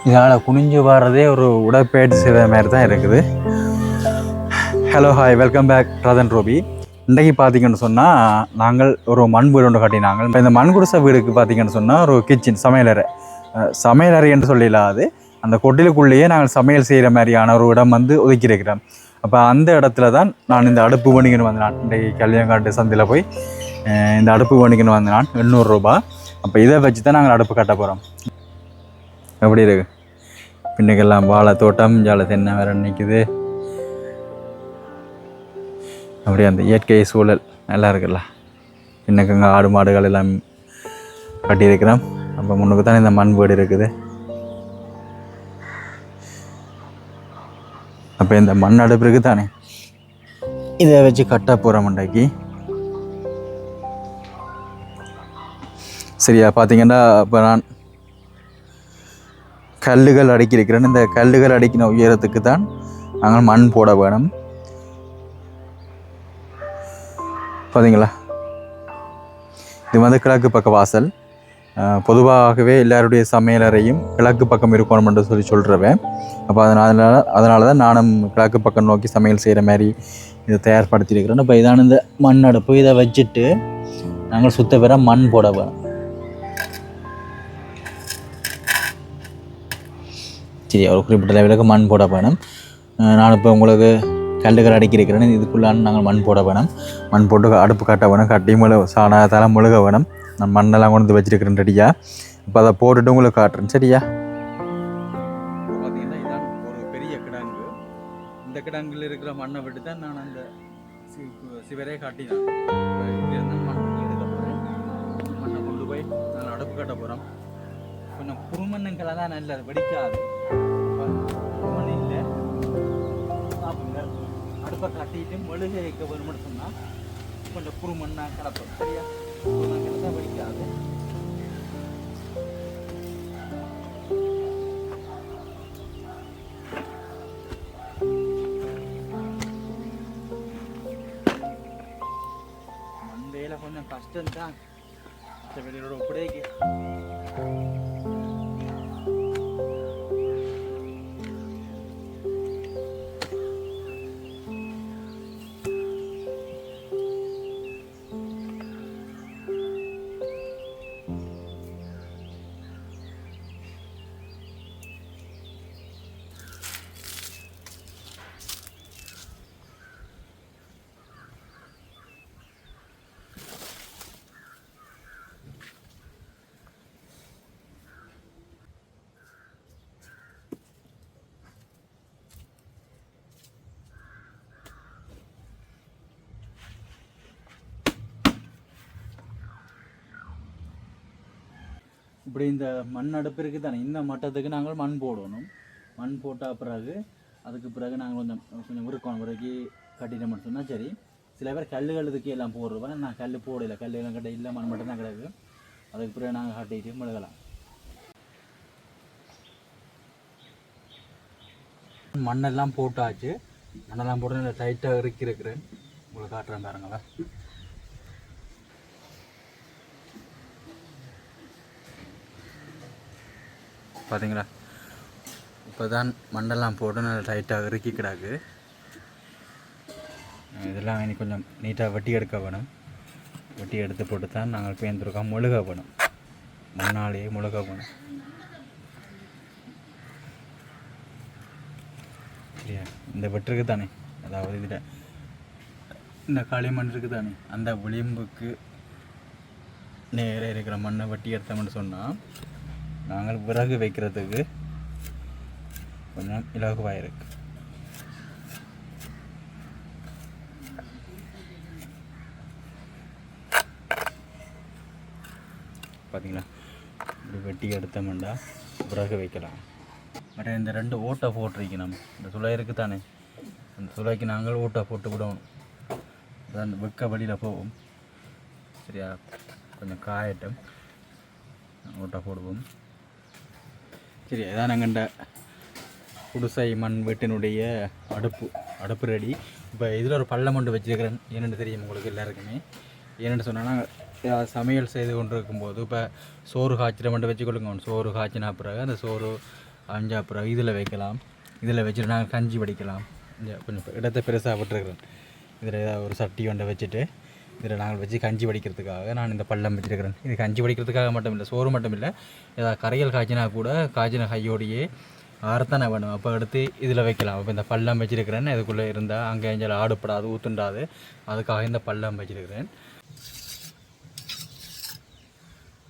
இதால் குனிஞ்சு வர்றதே ஒரு உடற்பயிற்சி செய்கிற மாதிரி தான் இருக்குது. Hello hi, welcome back Rathan Robi. இன்றைக்கு பார்த்தீங்கன்னு சொன்னால் நாங்கள் ஒரு மண் வீடு ஒன்று கட்டினாங்க. இப்போ இந்த மண் குடிசை வீடுக்கு பார்த்தீங்கன்னு சொன்னால் ஒரு கிச்சன் சமையலறை என்று சொல்லிடாது, அந்த கொட்டிலுக்குள்ளேயே நாங்கள் சமையல் செய்கிற மாதிரியான ஒரு இடம் வந்து ஒதுக்கி இருக்கிறோம். அப்போ அந்த இடத்துல தான் நான் இந்த அடுப்பு வேணிங்கன்னு வந்தேன். இன்றைக்கு கல்யாங்காட்டு சந்தையில் போய் இந்த அடுப்பு வேணிங்கன்னு வந்தேன். 800 ரூபா. அப்போ இதை வச்சு தான் நாங்கள் அடுப்பு கட்ட போகிறோம். எப்படி இருக்கு பின்னுக்கெல்லாம் வாழை தோட்டம், ஜாலை தென்னை வேற நிற்குது. அப்படியே அந்த இயற்கை சூழல் நல்லா இருக்குல்ல. பின்னுக்குங்க ஆடு மாடுகள் எல்லாம் கட்டியிருக்கிறோம். அப்போ முன்னுக்கு தானே இந்த மண் வீடு இருக்குது. அப்போ இந்த மண் அடுப்பு இருக்குது தானே, இதை வச்சு கட்ட போகிறோம் இன்றைக்கு. சரியா பார்த்தீங்கன்னா இப்போ நான் கல்லுகள் அடுக்கியிருக்கிறேன். இந்த கல்லுகள் அடுக்கின உயரத்துக்கு தான் நாங்கள் மண் போட வேணும். பார்த்தீங்களா, இது வந்து கிழக்கு பக்க வாசல். பொதுவாகவே எல்லாருடைய சமையலறையும் கிழக்கு பக்கம் இருக்கணும் என்று சொல்கிறவன். அப்போ அதனால தான் நானும் கிழக்கு பக்கம் நோக்கி சமையல் செய்கிற மாதிரி இதை தயார்படுத்தியிருக்கிறேன். இப்போ இதான இந்த மண் அடுப்பு, இதை வச்சுட்டு நாங்கள் சுத்த பெற மண் போட வேணும். சரி, ஒரு குறிப்பிட்ட லெவலுக்கு மண் போட வேணும். நான் இப்போ உங்களுக்கு கல்லுகள் அடிக்கிறேன். இதுக்குள்ளான நாங்கள் மண் போட வேணும். மண் போட்டு அடுப்பு கட்ட வேணும். கட்டி சாணத்தால் முழுக வேணும். நான் மண்ணெல்லாம் கொண்டு வந்து வச்சுருக்கிறேன் ரெடியாக. இப்போ அதை போட்டுட்டு உங்களுக்கு காட்டுறேன். சரியா? பார்த்தீங்கன்னா இதான் ஒரு பெரிய கிடங்கு. இந்த கிடங்கில் இருக்கிற மண்ணை விட்டு தான் நான் அந்த சிவரே காட்டினேன். மண்ணை எடுக்க போகிறேன். மண்ணை கொண்டு போய் நான் அடுப்பு கட்ட போகிறோம். கொஞ்சம் குறுமண்ணுங்களை தான் நல்லது, வெடிக்காது. குறுமண் இல்லை, அடுப்பை கட்டிட்டு மெழுக வைக்க வேணும்னு சொன்னால் கொஞ்சம் குறுமண்ணா கிடப்போம். சரியா? குறுமண்ணை தான் வெடிக்காது. மண்டையில கொஞ்சம் கஷ்டம்தான் வெளியோட ஒப்படைக்கு. இப்படி இந்த மண் அடுப்பு இருக்குது தானே, இந்த மட்டத்துக்கு நாங்கள் மண் போடணும். மண் போட்டால் பிறகு அதுக்கு பிறகு நாங்கள் கொஞ்சம் உருக்கணும். உருக்கி கட்டிட்டோம்னு சொன்னால் சரி. சில பேர் கல்லுகளுக்கு எல்லாம் போடுறோம். நான் கல் போடலை, கல்லுலாம் கட்ட இல்லை, மண் மட்டும் தான் கிடக்கு. அதுக்கு பிறகு நாங்கள் கட்டிட்டு முழுகலாம். மண்ணெல்லாம் போட்டாச்சு. மண்ணெல்லாம் போட்டு நல்லா டைட்டாக இருக்கிறேன். உங்களுக்கு காட்டுறேன் பாருங்களா. பார்த்தீங்களா, இப்போ தான் மண்ணெல்லாம் போட்டு நல்லா டைட்டாக இறுக்கி கிடாக்கு. இதெல்லாம் இனி கொஞ்சம் நீட்டாக வெட்டி எடுக்க வேணும். வெட்டி எடுத்து போட்டு தான் நாங்கள் பேர்ந்துருக்கோம் முழுக வேணும். மண்ணாலேயே முழுக வேணும். இல்லையா? இந்த வெட்டுருக்கு தானே, அதாவது இதில் இந்த களிமண் இருக்குது தானே, அந்த விளிம்புக்கு நேராக இருக்கிற மண்ணை வெட்டி எடுத்தோம்னு சொன்னால் நாங்கள் விறகு வைக்கிறதுக்கு கொஞ்சம் இலகுவாக இருக்கு. பார்த்தீங்களா, இப்படி வெட்டி எடுத்தோம்னா விறகு வைக்கலாம். மற்ற இந்த 2 ஓட்டை போட்டிருக்கணும். இந்த துளை இருக்குது தானே, அந்த துளைக்கு நாங்கள் ஓட்டை போட்டு விடணும். அதான் வெக்க வழியில் போவோம். சரியா? கொஞ்சம் காயட்டும், ஓட்டை போடுவோம். சரி, அதான் நாங்கள் இந்த குடிசை மண் வீட்டினுடைய அடுப்பு ரெடி. இப்போ இதில் ஒரு பள்ளம் ஒன்று வச்சுருக்கிறேன். என்னென்னு தெரியும் உங்களுக்கு எல்லாருக்குமே. என்னென்னு சொன்னால், சமையல் செய்து கொண்டு இருக்கும்போது இப்போ சோறு காய்ச்சிட மட்டும் வச்சுக்கொள்ளுங்க. சோறு காய்ச்சினா பிறகு அந்த சோறு காஞ்சா அப்புறம் இதில் வைக்கலாம். இதில் வச்சுட்டு நாங்கள் கஞ்சி வடிக்கலாம். கொஞ்சம் இடத்தை பெருசாக விட்டுருக்குறேன். இதில் ஏதாவது ஒரு சட்டி ஒன்றை வச்சுட்டு இதில் நாங்கள் வச்சு கஞ்சி வடிக்கிறதுக்காக நான் இந்த பள்ளம் வச்சுருக்கிறேன். இது கஞ்சி வடிக்கிறதுக்காக மட்டும் இல்லை, சோறு மட்டும் இல்லை, ஏதாவது கரையல் காய்ச்சினா கூட காய்ச்சின கையோடையே ஆரத்தானே வேணும். அப்போ எடுத்து இதில் வைக்கலாம். அப்போ இந்த பள்ளம் வச்சுருக்கிறேன். இதுக்குள்ளே இருந்தால் அங்கே எஞ்சால் ஆடுப்படாது, ஊற்றுண்டாது, அதுக்காக இந்த பள்ளம் வச்சுருக்கிறேன்.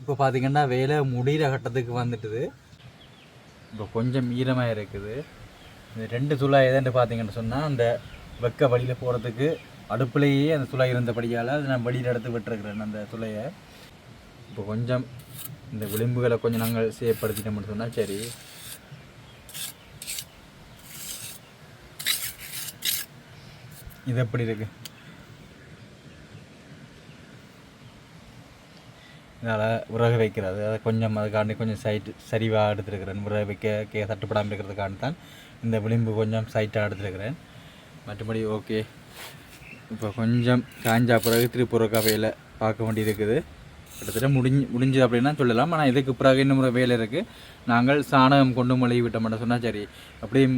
இப்போ பார்த்திங்கன்னா வேலை முடிகிற கட்டத்துக்கு வந்துட்டுது. இப்போ கொஞ்சம் ஈரமாக இருக்குது. இந்த 2 துளை எதுன்னு பார்த்தீங்கன்னு சொன்னால் அந்த வெக்க வழியில் போகிறதுக்கு அடுப்புலேயே அந்த துளை இருந்தபடியால் அது நான் வெளியில் எடுத்து விட்டுருக்குறேன் அந்த துளையை. இப்போ கொஞ்சம் இந்த விளிம்புகளை கொஞ்சம் நாங்கள் சேப்படுத்திட்டோம்னு சொன்னால் சரி. இது எப்படி இருக்குது? இதனால் உரக வைக்கிறது அதை கொஞ்சம் அதுக்காண்டி கொஞ்சம் சரிவாக எடுத்துருக்கிறேன். உரக வைக்க தட்டுப்படாமல் இருக்கிறதுக்காண்டி தான் இந்த விளிம்பு கொஞ்சம் சைட்டாக எடுத்துருக்கிறேன். மற்றபடி ஓகே. இப்போ கொஞ்சம் காஞ்சா பிறகு திருப்புறக்கா வேலை பார்க்க வேண்டியது இருக்குது. கிட்டத்தட்ட முடிஞ்சு அப்படின்னா சொல்லலாம். ஆனால் இதுக்கு பிறகு இன்னும் வேலை இருக்குது. நாங்கள் சாணகம் கொண்டு மொழி விட்ட மட்டும் சொன்னால் சரி. அப்படியும்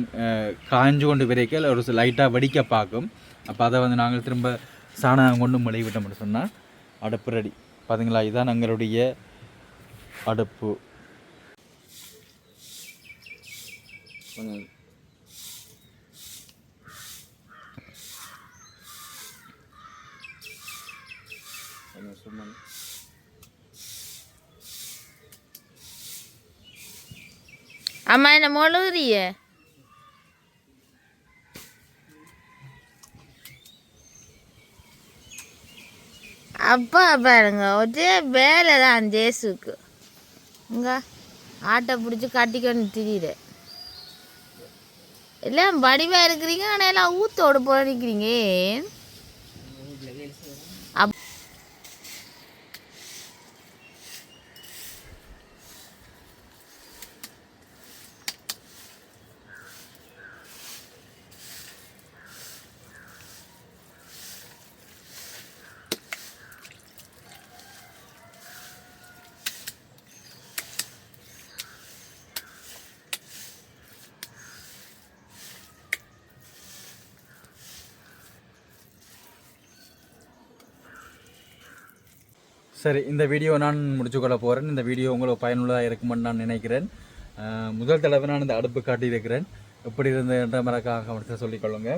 காஞ்சு கொண்டு விரைக்க ஒரு லைட்டாக வடிக்க பார்க்கும். அப்போ அதை நாங்கள் திரும்ப சாணகம் கொண்டு மொழி விட்ட மட்டும் சொன்னால் அடுப்பு ரெடி. பார்த்தீங்களா, இதுதான் எங்களுடைய அடுப்பு. அம்மா என்ன மொழுகிறிய? அப்பா பாருங்க, ஒரே வேலை தான் ஜேசுக்கு. இங்க ஆட்டை பிடிச்சி கட்டிக்கொண்டு திரியிற எல்லாம் வடிவாக இருக்கிறீங்க. ஆனால் எல்லாம் ஊத்தோடு போல நிற்கிறீங்க. சரி, இந்த வீடியோ நான் முடிச்சுக்கொள்ள போகிறேன். இந்த வீடியோ உங்களுக்கு பயனுள்ளதாக இருக்குமென்னு நான் நினைக்கிறேன். முதல் தடவை நான் இந்த அடுப்பு காட்டியிருக்கிறேன். எப்படி இருந்ததுன்ற மறக்காக சொல்லிக்கொள்ளுங்க.